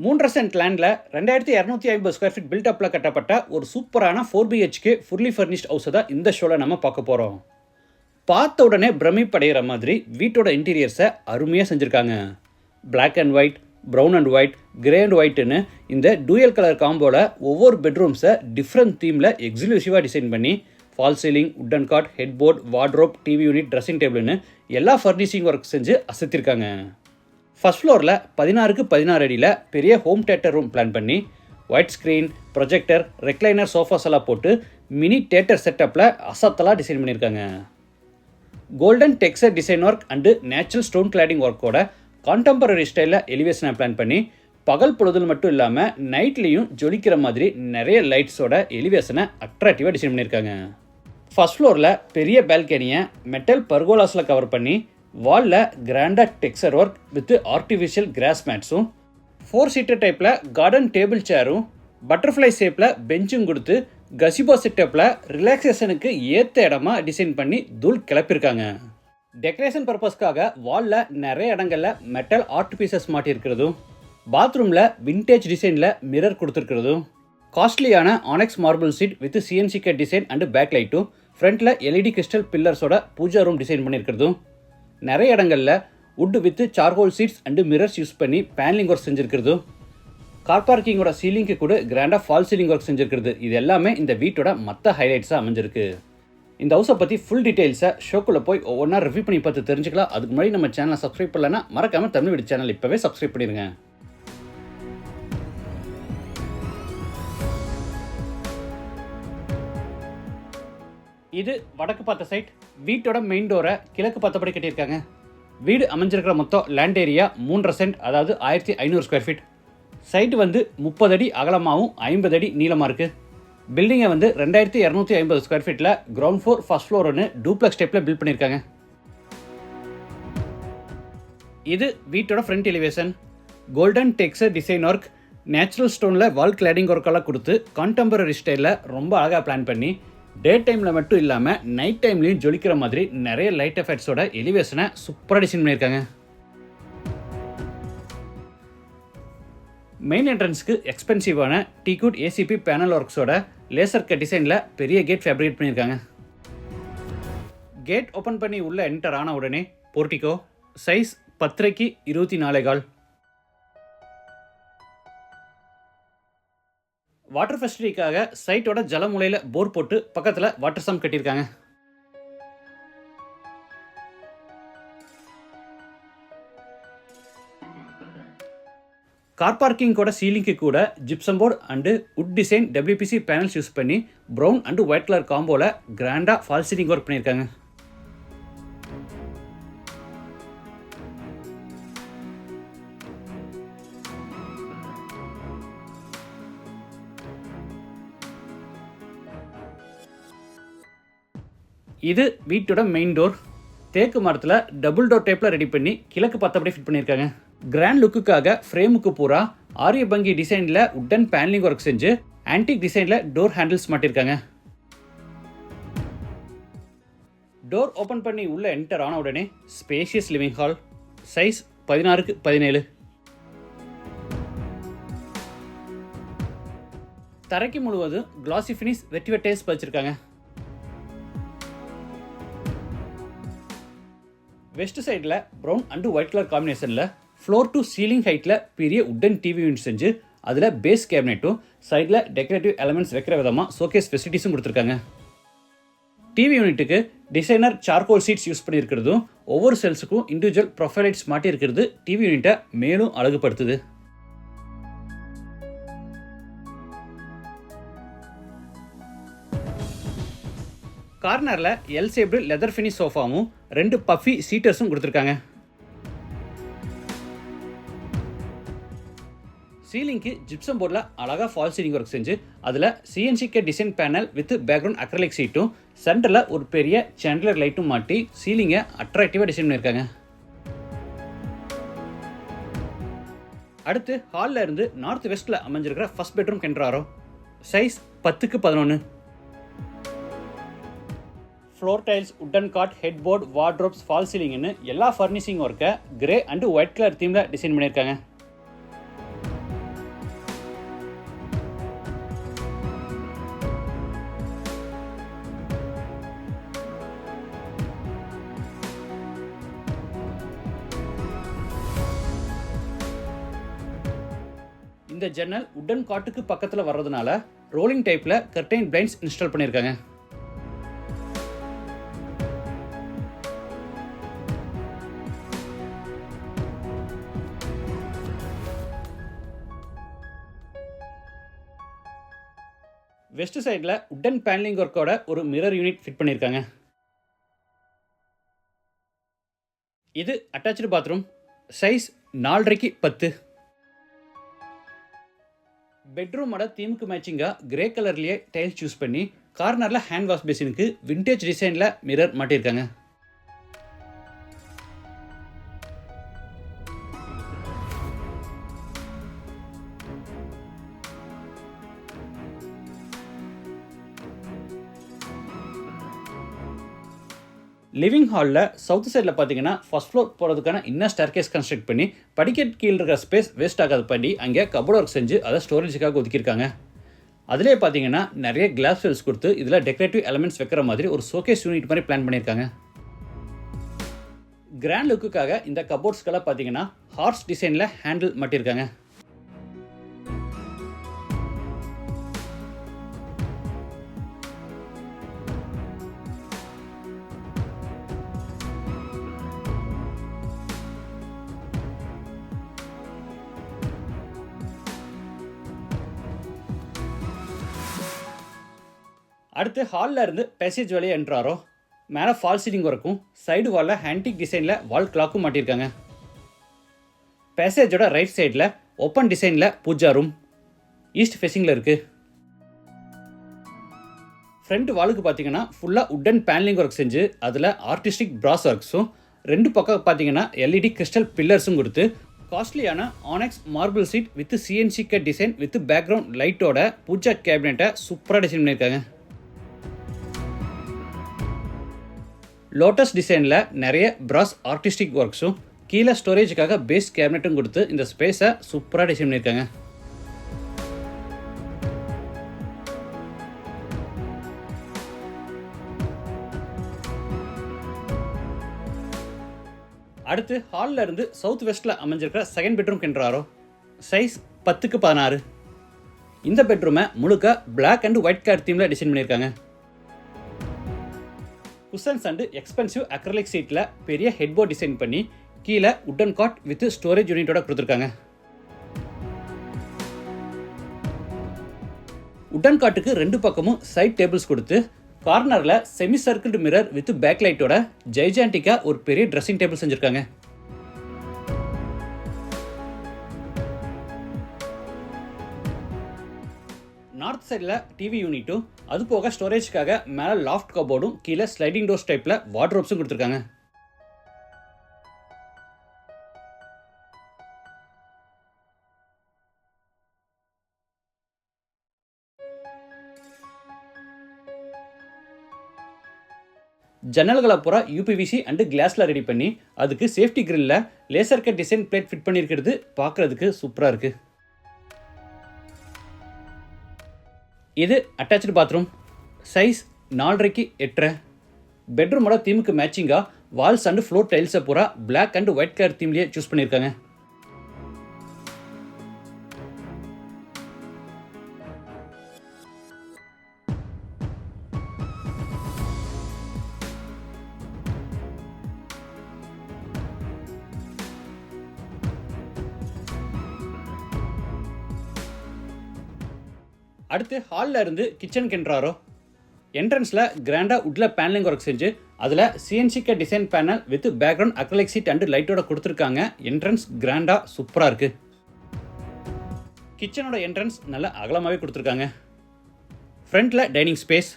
3.5 send லேண்டில் 2250 square feet பில்டப்பில் கட்டப்பட்ட ஒரு சூப்பரான 4BHK ஃபுல்லி ஃபர்னிஷ்ட் ஹவுஸை தான் இந்த ஷோவில் நம்ம பார்க்க போகிறோம். பார்த்த உடனே பிரமிப்படைகிற மாதிரி வீட்டோட இன்டீரியர்ஸை அருமையாக செஞ்சுருக்காங்க. Black and white, brown and white, grey and ஒயிட்டுன்னு இந்த டூயல் கலர் காம்போவில் ஒவ்வொரு பெட்ரூம்ஸை டிஃப்ரெண்ட் தீமில் எக்ஸ்க்ளூசிவாக டிசைன் பண்ணி fall ceiling, wooden cot, headboard, wardrobe, TV unit, dressing டேபிள்னு எல்லா ஃபர்னிஷிங் ஒர்க் செஞ்சு அசத்திருக்காங்க. ஃபர்ஸ்ட் ஃப்ளோரில் 16க்கு 16 அடியில் பெரிய ஹோம் தேட்டர் ரூம் பிளான் பண்ணி white screen, projector, recliner, sofas எல்லாம் போட்டு மினி தேட்டர் செட்டப்பில் அசத்தலாக டிசைன் பண்ணியிருக்காங்க. Golden texture design work and natural stone cladding ஒர்க்கோட கான்டெம்பரரி ஸ்டைலில் எலிவேஷனை பிளான் பண்ணி பகல் பொழுதுல மட்டும் இல்லாமல் நைட்லேயும் ஜொலிக்கிற மாதிரி நிறைய லைட்ஸோட எலிவேஷனை அட்ராக்டிவாக டிசைன் பண்ணியிருக்காங்க. ஃபர்ஸ்ட் ஃப்ளோரில் பெரிய பால்கனியை மெட்டல் பர்கோலாஸில் கவர் பண்ணி வாலில் கிராண்டாக texture work with artificial grass மேட்ஸும் 4 சீட்டர் டைப்பில் கார்டன் டேபிள் சேரும் பட்டர்ஃப்ளை ஷேப்பில் பெஞ்சும் கொடுத்து கசிபோ செட்டப்பில் ரிலாக்ஸேஷனுக்கு ஏற்ற இடமா டிசைன் பண்ணி தூள் கிளப்பியிருக்காங்க. டெக்கரேஷன் பர்பஸ்க்காக வாலில் நிறைய இடங்களில் மெட்டல் ஆர்ட் பீசஸ் மாட்டியிருக்கிறதும், பாத்ரூமில் விண்டேஜ் டிசைனில் மிரர் கொடுத்துருக்கிறதும், காஸ்ட்லியான onyx marble sheet with CNC cut design and back லைட்டும், ஃப்ரண்ட்டில் LED கிறிஸ்டல் பில்லர்ஸோட பூஜா ரூம் டிசைன் பண்ணியிருக்கிறதும், நிறைய இடங்களில் wood with charcoal sheets and mirrors use பண்ணி பேனலிங் ஒர்க் செஞ்சுருக்கிறதும், கார் பார்க்கிங்கோட சீலிங்க்கு கூட கிராண்டாக ஃபால் சீலிங் ஒர்க் செஞ்சுருக்கிறது. இது எல்லாமே இந்த வீட்டோட மற்ற ஹைலைட்ஸாக அமைஞ்சிருக்கு. இந்த ஹவுஸை பற்றி ஃபுல் டீட்டெயில்ஸை ஷோக்குள்ளே போய் ஒவ்வொன்றா ரிவ்யூ பண்ணி பார்த்து தெரிஞ்சுக்கலாம். அதுக்கு முன்னாடி நம்ம சேனலை சப்ஸ்கிரைப் பண்ணலன்னா மறக்காமல் தமிழ் வீடு சேனல் இப்போவே சப்ஸ்கிரைப் பண்ணிடுங்க. இது வடக்கு பார்த்த சைட். வீட்டோட மெயின் டோரை கிழக்கு பார்த்தபடி கட்டியிருக்காங்க. வீடு அமைஞ்சிருக்கிற மொத்தம் லேண்ட் ஏரியா 3.5 சென்ட், அதாவது 1500 ஸ்கொயர் ஃபீட். சைட்டு வந்து 30 அடி அகலமாகவும் 50 அடி நீளமாக இருக்குது. பில்டிங்கை வந்து 2250 ஸ்கொயர் ஃபீட்டில் கிரவுண்ட் ஃப்ளோர், ஃபர்ஸ்ட் ஃப்ளோர்னு டூப்ளெக்ஸ் டைப்பில் பில்ட் பண்ணியிருக்காங்க. இது வீட்டோட front elevation. Golden texture design work, natural ஸ்டோனில் வால் கிளாடிங் ஒர்க்கெல்லாம் கொடுத்து கான்டெம்பரரி ஸ்டைலில் ரொம்ப அழகாக பிளான் பண்ணி டே டைமில் மட்டும் இல்லாமல் நைட் டைம்லையும் ஜொலிக்கிற மாதிரி நிறைய லைட் எஃபெக்ட்ஸோட எலிவேஷனை சூப்பராக டிசைன் பண்ணியிருக்காங்க. மெயின் என்ட்ரன்ஸ்க்கு எக்ஸ்பென்சிவான டீக்வுட் ACP பேனல் ஒர்க்ஸோட லேசர் கட் டிசைனில் பெரிய கேட் ஃபேப்ரிகேட் பண்ணியிருக்காங்க. கேட் ஓப்பன் பண்ணி உள்ளே என்டர் ஆன உடனே போர்ட்டிகோ, சைஸ் 10க்கு 24.25. வாட்டர் ஃபெசிலிட்டிக்காக சைட்டோட ஜலமுலையில் போர் போட்டு பக்கத்தில் வாட்டர் சம் கட்டியிருக்காங்க. கார் பார்க்கிங் கூட சீலிங்க்கு கூட gypsum board and wood design WPC panels use பண்ணி ப்ரௌன் அண்டு ஒயிட் கலர் காம்போவில் கிராண்டாக ஃபால் சீலிங் ஒர்க் பண்ணியிருக்காங்க. இது வீட்டோட மெயின் டோர். தேக்கு மரத்தில் டபுள் டோர் டைப்பில் ரெடி பண்ணி கிழக்கு பார்த்தபடி ஃபிட் பண்ணியிருக்காங்க. கிராண்ட் லுக்குக்காக ஃப்ரேமுக்கு பூரா ஆரியபங்கி டிசைனில் உட்டன் பேனலிங் ஒர்க் செஞ்சு ஆன்டிக் டிசைனில் டோர் ஹேண்டில்ஸ் மாட்டியிருக்காங்க. டோர் ஓப்பன் பண்ணி உள்ளே என்டர் ஆன உடனே ஸ்பேஷியஸ் லிவிங் ஹால், சைஸ் 16க்கு 17. தரைக்கு முழுவதும் கிளாசி ஃபினிஷ் வெட்டிவர் டைல்ஸ் பதிச்சிருக்காங்க. வெஸ்ட் சைடில் ப்ரௌன் அண்டு ஒயிட் கலர் காம்பினேஷனில் ஃப்ளோர் டு சீலிங் ஹைட்டில் பெரிய உட்டன் டிவி யூனிட் செஞ்சு அதில் பேஸ் கேபினெட்டும் சைடில் டெக்கரேட்டிவ் எலமெண்ட்ஸ் வைக்கிற விதமாக ஷோகேஸ் ஃபெசிலிட்டிஸும் கொடுத்துருக்காங்க. டிவி யூனிட்டுக்கு டிசைனர் சார்கோல் சீட்ஸ் யூஸ் பண்ணியிருக்கிறதும் ஒவ்வொரு செல்ஸுக்கும் இண்டிவிஜுவல் ப்ரொஃபைலைட்ஸ் மாட்டி இருக்கிறது டிவி யூனிட்டை மேலும் அழகுபடுத்துது. கார்னரில் எல் ஷேப்டு லெதர் ஃபினிஷ் சோஃபாவும் 2 பஃபி சீட்டர்ஸும் கொடுத்துருக்காங்க. சீலிங்க்கு ஜிப்சம் போர்டில் அழகாக ஃபால் சீலிங் ஒர்க் செஞ்சு அதில் CNC cut design panel with background acrylic சீட்டும் சென்டரில் ஒரு பெரிய சாண்டலர் லைட்டும் மாட்டி சீலிங்கை அட்ராக்டிவாக டிசைன் பண்ணியிருக்காங்க. அடுத்து ஹாலில் இருந்து நார்த் வெஸ்ட்டில் அமைஞ்சிருக்கிற ஃபர்ஸ்ட் பெட்ரூம் கென்றாரோ, சைஸ் 10க்கு 11. Floor tiles, wooden cot, headboard, wardrobes, fall சீலிங்னு எல்லா ஃபர்னிஷிங் ஒர்க்கை கிரே அண்டு ஒயிட் கலர் தீமில் டிசைன் பண்ணியிருக்காங்க. இந்த ஜன்னல் உட்டன் காட்டுக்கு பக்கத்தில் வர்றதுனால ரோலிங் டைப்பில் கர்டைன் பிளைண்ட்ஸ் இன்ஸ்டால் பண்ணியிருக்காங்க. வெஸ்ட் சைடில் உட்டன் பேனலிங் ஒர்க்கோட ஒரு மிரர் யூனிட் ஃபிட் பண்ணியிருக்காங்க. இது அட்டாச்சு பாத்ரூம், சைஸ் 4.5 x 10. பெட்ரூமோட தீமுக்கு மேட்சிங்காக கிரே கலர்லேயே டைல்ஸ் சூஸ் பண்ணி கார்னரில் ஹேண்ட் வாஷ் பேசினுக்கு விண்டேஜ் டிசைனில் மிரர் மாட்டியிருக்காங்க. லிவிங் ஹாலில் சவுத் சைடில் பார்த்தீங்கன்னா ஃபர்ஸ்ட் ஃப்ளோர் போகிறதுக்கான இன்னர் ஸ்டேர்கேஸ் கன்ஸ்ட்ரக்ட் பண்ணி படிக்கட் கீழே இருக்கிற ஸ்பேஸ் வேஸ்ட் ஆகாது பண்ணி அங்கே கபோர்ட் ஒர்க் செஞ்சு அதை ஸ்டோரேஜுக்காக ஒதுக்கியிருக்காங்க. அதிலே பார்த்தீங்கன்னா நிறைய கிளாஸ் வெல்ஸ் கொடுத்து இதில் டெக்கரேட்டிவ் எலமெண்ட்ஸ் வைக்கிற மாதிரி ஒரு ஷோகேஸ் யூனிட் மாதிரி பிளான் பண்ணியிருக்காங்க. கிராண்ட் லுக்குக்காக இந்த கபோர்ட்ஸ்க்கெல்லாம் பார்த்தீங்கன்னா ஹார்ஸ் டிசைனில் ஹேண்டில் மாட்டியிருக்காங்க. அடுத்து ஹாலில் இருந்து பேசேஜ் வழியாக என்ட்ராரோ மேலே ஃபால் சீலிங் ஒர்க்கும் சைடு வாலில் ஹேண்டிக் டிசைனில் வால் கிளாக்கும் மாட்டியிருக்காங்க. பேசேஜோட ரைட் சைடில் ஓப்பன் டிசைனில் பூஜா ரூம் ஈஸ்ட் ஃபேஸிங்கில் இருக்குது. ஃப்ரண்ட் வாலுக்கு பார்த்தீங்கன்னா ஃபுல்லாக உட்டன் பேனலிங் ஒர்க் செஞ்சு அதில் ஆர்டிஸ்டிக் பிராஸ் ஒர்க்ஸும் 2 பக்கம் பார்த்தீங்கன்னா எல்இடி கிறிஸ்டல் பில்லர்ஸும் கொடுத்து காஸ்ட்லியான onyx marble sheet with CNC cut design with background லைட்டோட பூஜா கேபினெட்டை சூப்பராக டிசைன் பண்ணியிருக்காங்க. லோட்டஸ் டிசைனில் நிறைய பிராஸ் ஆர்டிஸ்டிக் ஒர்க்ஸும் கீழே ஸ்டோரேஜுக்காக பேஸ் கேபினெட்டும் கொடுத்து இந்த ஸ்பேஸை சூப்பராக டிசைன் பண்ணியிருக்காங்க. அடுத்து ஹாலில் இருந்து சவுத் வெஸ்ட்டில் அமைஞ்சிருக்கிற செகண்ட் பெட்ரூம் கென்றாரோ சைஸ் 10 x 16. இந்த பெட்ரூமை முழுக்க பிளாக் அண்ட் ஒயிட் கலர் தீமில் டிசைன் பண்ணியிருக்காங்க. குஷன்ஸ் அண்ட் எக்ஸ்பென்சிவ் அக்ரலிக் சீட்டில் பெரிய ஹெட்போர்ட் டிசைன் பண்ணி கீழே உட்டன் காட் வித் ஸ்டோரேஜ் யூனிட்டோட கொடுத்துருக்காங்க. உட்டன் காட்டுக்கு 2 பக்கமும் சைட் டேபிள்ஸ் கொடுத்து கார்னரில் semi circled mirror with back லைட்டோட ஜைஜாண்டிக்காக ஒரு பெரிய ட்ரெஸ்ஸிங் டேபிள் செஞ்சுருக்காங்க. நார்த் சைடில் டிவி யூனிட்டும் அது போக ஸ்டோரேஜ்க்காக மேலே லாஃப்ட் கபோர்டும் கீழே ஸ்லைடிங் டோர்ஸ் டைப்பில் வார்ட்ரோப்ஸும் கொடுத்துருக்காங்க. ஜன்னல்களை பூரா யூபிவிசி அண்டு கிளாஸில் ரெடி பண்ணி அதுக்கு சேஃப்டி கிரில்ல laser cut design plate fit பண்ணியிருக்கிறது பார்க்குறதுக்கு சூப்பராக இருக்குது. இது அட்டாச்சு பாத்ரூம், சைஸ் 4.5 x 8. பெட்ரூமோட தீமுக்கு மேட்சிங்காக வால்ஸ் அண்ட் ஃப்ளோர் டைல்ஸை பூரா பிளாக் அண்ட் ஒயிட் கலர் தீம்லேயே சூஸ் பண்ணியிருக்காங்க. அடுத்து ஹாலில் இருந்து கிச்சன் கென்றாரோ என்ட்ரன்ஸில் கிராண்டாக உட்டில் பேனலிங் ஒர்க் செஞ்சு அதில் சிஎன்சிக்க design panel with background acrylic sheet and லைட்டோட கொடுத்துருக்காங்க. என்ட்ரன்ஸ் கிராண்டாக சூப்பராக இருக்குது. கிச்சனோட என்ட்ரன்ஸ் நல்லா அகலமாகவே கொடுத்துருக்காங்க. ஃப்ரண்ட்டில் டைனிங் ஸ்பேஸ்,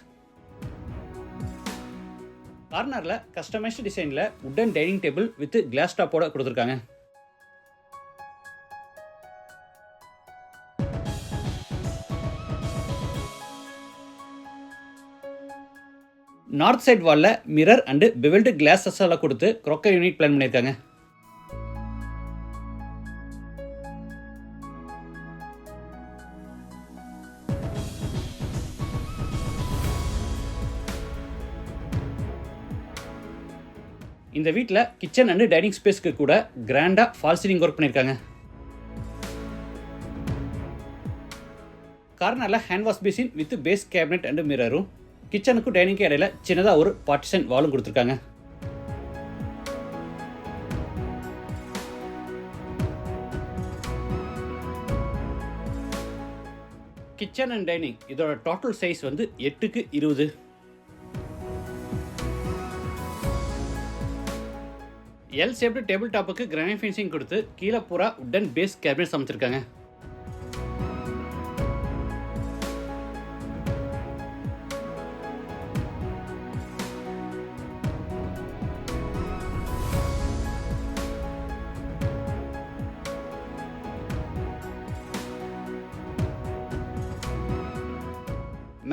கார்னரில் கஸ்டமைஸ்டு டிசைனில் wooden dining table with glass டாப்போட கொடுத்துருக்காங்க. நார்த் சைட் வாலில் மிரர் அண்டு பெவல்டு கிளாஸஸ் எல்லாம் கொடுத்து க்ரோக்கர் யூனிட் பிளான் பண்ணியிருக்காங்க. இந்த வீட்டில் கிச்சன் அண்டு டைனிங் ஸ்பேஸ்க்கு கூட கிராண்டாக ஃபால் சீலிங் ஒர்க் பண்ணியிருக்காங்க. கார்னரில் hand wash basin with base cabinet and மிரரும், கிச்சனுக்கும் டைனிங்க்கும் இடையில சின்னதாக ஒரு பார்ட்டிஷன் வாலும் கொடுத்துருக்காங்க. கிச்சன் அண்ட் டைனிங் இதோட டோட்டல் சைஸ் வந்து 8x20. எல் ஷேப்டு டேபிள் டாப்புக்கு கிரானைட் ஃபினிஷிங் கொடுத்து கீழே பூரா உட்டன் பேஸ் கேபினெட் அமைச்சிருக்காங்க.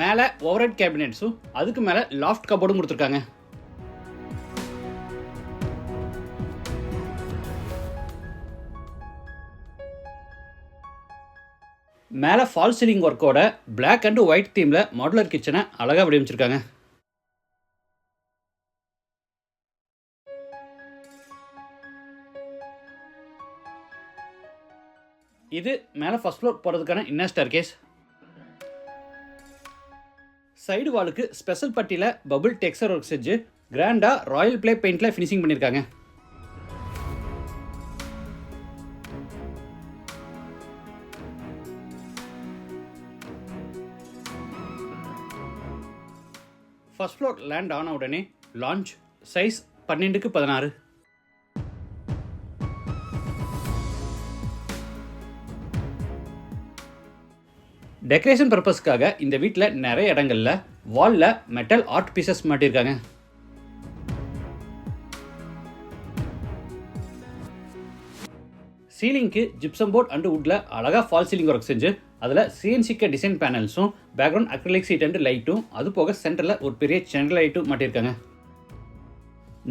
மேலே ஓவர்ஹெட் கேபினெட்ஸும் அதுக்கு மேலே லாஃப்ட் கபோர்டும் கொடுத்துருக்காங்க. மேலே ஃபால் சீலிங் ஒர்க்கோட பிளாக் அண்ட் ஒயிட் தீமில் மாடுலர் கிச்சனை அழகாக வடிவமைச்சிருக்காங்க. இது மேலே ஃபர்ஸ்ட் ஃப்ளோர் போகிறதுக்கான இன்னர் ஸ்டேர்கேஸ். சைடு வாலுக்கு ஸ்பெஷல் பட்டியில் பபுள் டெக்ஸ்சர் ஒர்க் செஞ்சு கிராண்டாக ராயல் பிளே பெயிண்டில் ஃபினிஷிங் பண்ணியிருக்காங்க. ஃபர்ஸ்ட் ஃப்ளோர் லேண்ட் ஆன உடனே லான்ச் சைஸ் 12x16. டெக்கரேஷன் பர்பஸ்க்காக இந்த வீட்டில் நிறைய இடங்களில் வாலில் மெட்டல் ஆர்ட் பீசஸ் மாட்டியிருக்காங்க. சீலிங்க்கு ஜிப்சம் போர்ட் அண்ட் வுட்டில் அழகாக ஃபால் சீலிங் ஒர்க் செஞ்சு அதில் சிஎன்சிக்க டிசைன் பேனல்ஸும் பேக்ரவுண்ட் அக்ரிலிக் சீட் அண்ட் லைட்டும், அது போக சென்டரில் ஒரு பெரிய சென்ட்ரல் லைட்டும் மாட்டியிருக்காங்க.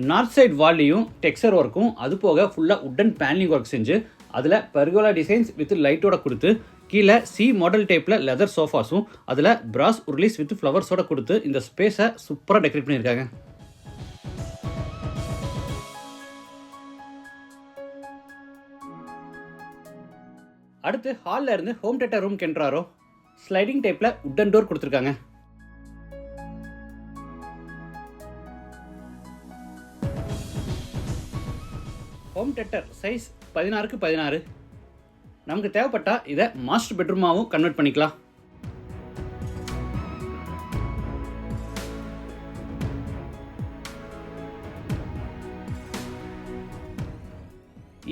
நார்த் சைட் வால்லையும் டெக்ஸ்சர் ஒர்க்கும் அது போக ஃபுல்லாக உட்டன் பேனலிங் ஒர்க் செஞ்சு அதில் பெர்கோலா டிசைன்ஸ் வித் லைட்டோட கொடுத்து கீழே சி மாடல் டைப்பில் லெதர் சோஃபாஸும் அதில் பிராஸ் உருளிஸ் வித் ஃப்ளவர்ஸோட கொடுத்து இந்த ஸ்பேஸை சூப்பராக டெக்கரேட் பண்ணியிருக்காங்க. அடுத்து ஹாலில் இருந்து ஹோம் தியேட்டர் ரூம் கென்றாரோ ஸ்லைடிங் டைப்பில் உட்டன் டோர் கொடுத்துருக்காங்க. Home theatre size 16x16. நமக்கு தேவைப்பட்டா இதை மாஸ்டர் பெட்ரூமாகவும் கன்வெர்ட் பண்ணிக்கலாம்.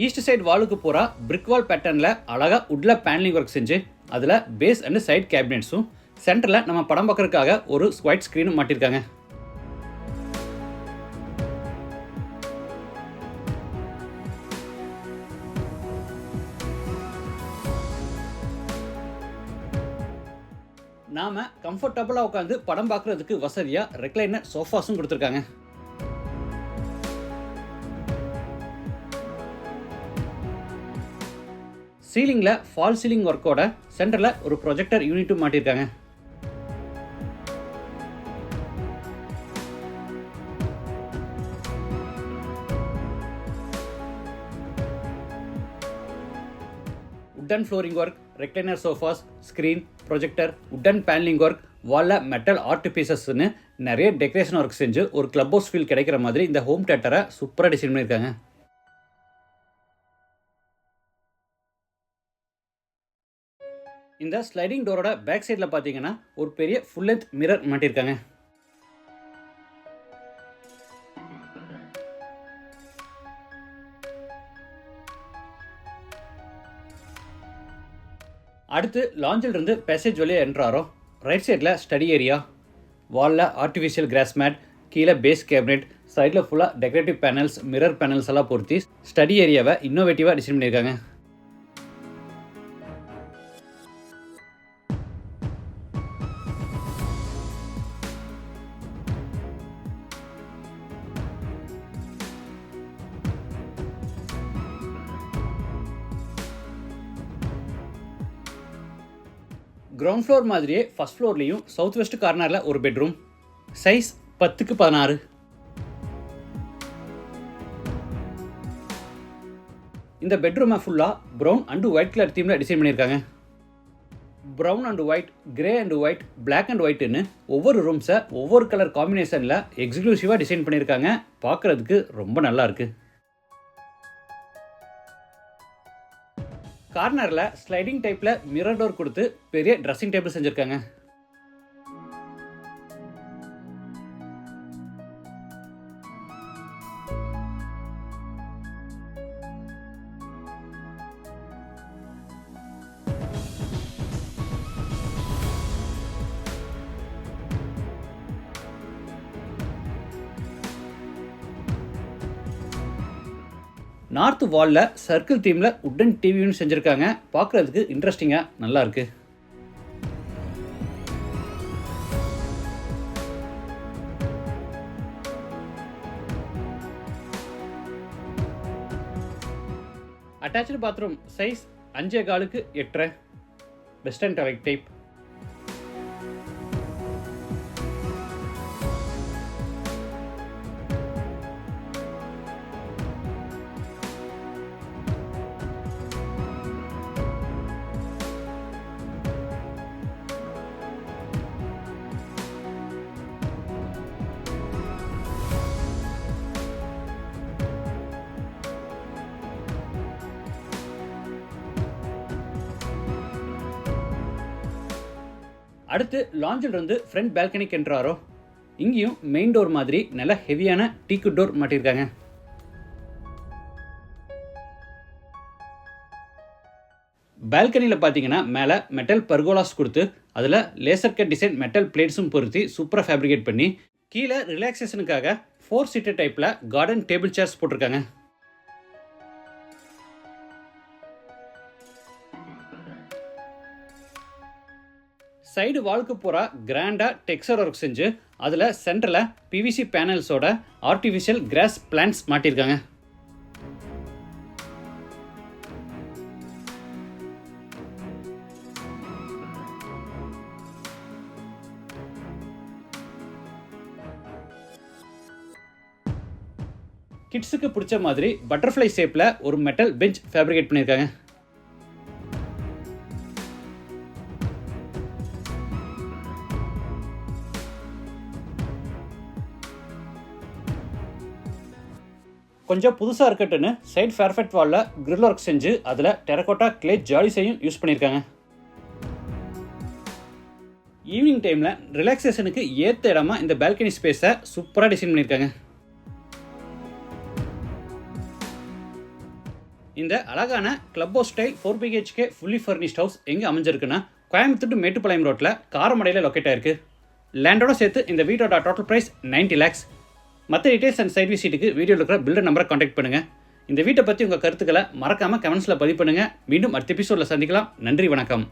ஈஸ்ட் சைடு வாலுக்கு போகிற பிரிக் வால் பேட்டர்னில் அழகாக உட்டில் பேனலிங் ஒர்க் செஞ்சு அதில் பேஸ் அண்ட் சைட் கேபினெட்ஸும் சென்டரில் நம்ம படம் பார்க்கறதுக்காக ஒரு ஒயிட் ஸ்க்ரீனும் மாட்டியிருக்காங்க. நாம கம்ஃபர்டபுளாக உட்காந்து படம் பார்க்குறதுக்கு வசதியாக ரெக்லைனர் சோஃபாஸும் கொடுத்துருக்காங்க. சீலிங்கில் ஃபால் சீலிங் ஒர்க்கோட சென்டரில் ஒரு ப்ரொஜெக்டர் யூனிட்டும் மாட்டியிருக்காங்க. Wooden flooring work, recliner sofas, screen, projector, wooden panelling work, வாலில் மெட்டல் ஆர்ட் பீசஸ்ன்னு நிறைய டெக்கரேஷன் ஒர்க் செஞ்சு ஒரு கிளப் ஹவுஸ் ஃபீல் கிடைக்கிற மாதிரி இந்த ஹோம் தியேட்டரை சூப்பராக டிசைன் பண்ணியிருக்காங்க. இந்த ஸ்லைடிங் டோரோட பேக் சைடில் பார்த்தீங்கன்னா ஒரு பெரிய ஃபுல் லென்த் மிரர் மாட்டியிருக்காங்க. அடுத்து லாஞ்சில் இருந்து பேசேஜ் வழியாக என்ட்ராரோ ரைட் சைடில் ஸ்டடி ஏரியா, வாலில் ஆர்டிஃபிஷியல் கிராஸ் மேட், கீழே பேஸ் கேபினெட், சைடில் ஃபுல்லாக டெக்கரேட்டிவ் பேனல்ஸ், மிரர் பேனல்ஸ் எல்லாம் பொருத்தி ஸ்டடி ஏரியாவை இன்னோவேட்டிவாக டிசைன் பண்ணியிருக்காங்க. கிரவுண்ட் ஃப்ளோர் மாதிரியே ஃபர்ஸ்ட் ஃப்ளோர்லேயும் சவுத் வெஸ்ட் கார்னரில் ஒரு பெட்ரூம், சைஸ் 10x16. இந்த பெட்ரூமை ஃபுல்லாக ப்ரௌன் அண்ட் ஒயிட் கலர் தீமில் டிசைன் பண்ணியிருக்காங்க. Brown and white, grey and white, black and ஒயிட்னு ஒவ்வொரு ரூம்ஸை ஒவ்வொரு கலர் காம்பினேஷனில் எக்ஸ்க்ளூசிவாக டிசைன் பண்ணியிருக்காங்க. பார்க்குறதுக்கு ரொம்ப நல்லா இருக்குது. கார்னரில் ஸ்லைடிங் டைப்பில் மிரர் டோர் கொடுத்து பெரிய ட்ரெஸ்ஸிங் டேபிள் செஞ்சுருக்காங்க. நார்த் வாலில் சர்க்கிள் தீமில் உட்டன் டிவியும் செஞ்சுருக்காங்க. பார்க்குறதுக்கு இன்ட்ரெஸ்டிங்காக நல்லா இருக்கு. Attach bathroom size 5.25 8.5 western toilet type. அடுத்து லாஞ்சில் இருந்து ஃப்ரண்ட் பால்கனிக்கு என்ட்ராரோ. இங்கேயும் மெயின் டோர் மாதிரி நல்ல ஹெவியான டீக்கு டோர் மாட்டியிருக்காங்க. பால்கனியில் பார்த்தீங்கன்னா மேலே மெட்டல் பர்கோலாஸ் கொடுத்து அதில் லேசர் கட் டிசைன் மெட்டல் பிளேட்ஸும் பொருத்தி சூப்பராக ஃபேப்ரிகேட் பண்ணி கீழே ரிலாக்ஸேஷனுக்காக 4 சீட்டர் டைப்பில் கார்டன் டேபிள் சேர்ஸ் போட்டிருக்காங்க. சைடு வால்க்கு பூரா கிராண்டாக டெக்ஸ்சர் ஒர்க் செஞ்சு அதில் சென்டரில் பிவிசி பேனல்ஸோட ஆர்டிஃபிஷியல் கிராஸ் பிளான்ட்ஸ் மாட்டியிருக்காங்க. கிட்ஸுக்கு பிடிச்ச மாதிரி பட்டர்ஃப்ளை ஷேப்பில் ஒரு மெட்டல் பெஞ்ச் ஃபேப்ரிகேட் பண்ணியிருக்காங்க. கொஞ்சம் புதுசாக இருக்கட்டுன்னு சைட் ஃபேர்ஃபெக்ட் வாலில் கிரில் ஒர்க் செஞ்சு அதில் டெரகோட்டா கிளே ஜாலிஸையும் யூஸ் பண்ணியிருக்காங்க. ஈவினிங் டைமில் ரிலாக்ஸேஷனுக்கு ஏற்ற இடமா இந்த பால்கனி ஸ்பேஸை சூப்பராக டிசைன் பண்ணியிருக்காங்க. இந்த அழகான club house style 4 BHK fully furnished house எங்கே அமைஞ்சிருக்குன்னா கோயம்புத்தூர் டு மேட்டுப்பாளையம் ரோட்டில் காரமடையில் லொக்கேட் ஆயிருக்கு. லேண்டோட சேர்த்து இந்த வீட்டோட டோட்டல் ப்ரைஸ் 90 lakhs. மற்ற டீட்டெயில்ஸ் அண்ட் சைட் விசிட்டுக்கு வீடியோவில் இருக்கிற பில்டர் நம்பரை காண்டாக்ட் பண்ணுங்கள். இந்த வீட்டை பற்றி உங்கள் கருத்துக்களை மறக்காமல் கமெண்ட்ஸில் பதிவு பண்ணுங்கள். மீண்டும் அடுத்த எபிசோடில் சந்திக்கலாம். நன்றி, வணக்கம்.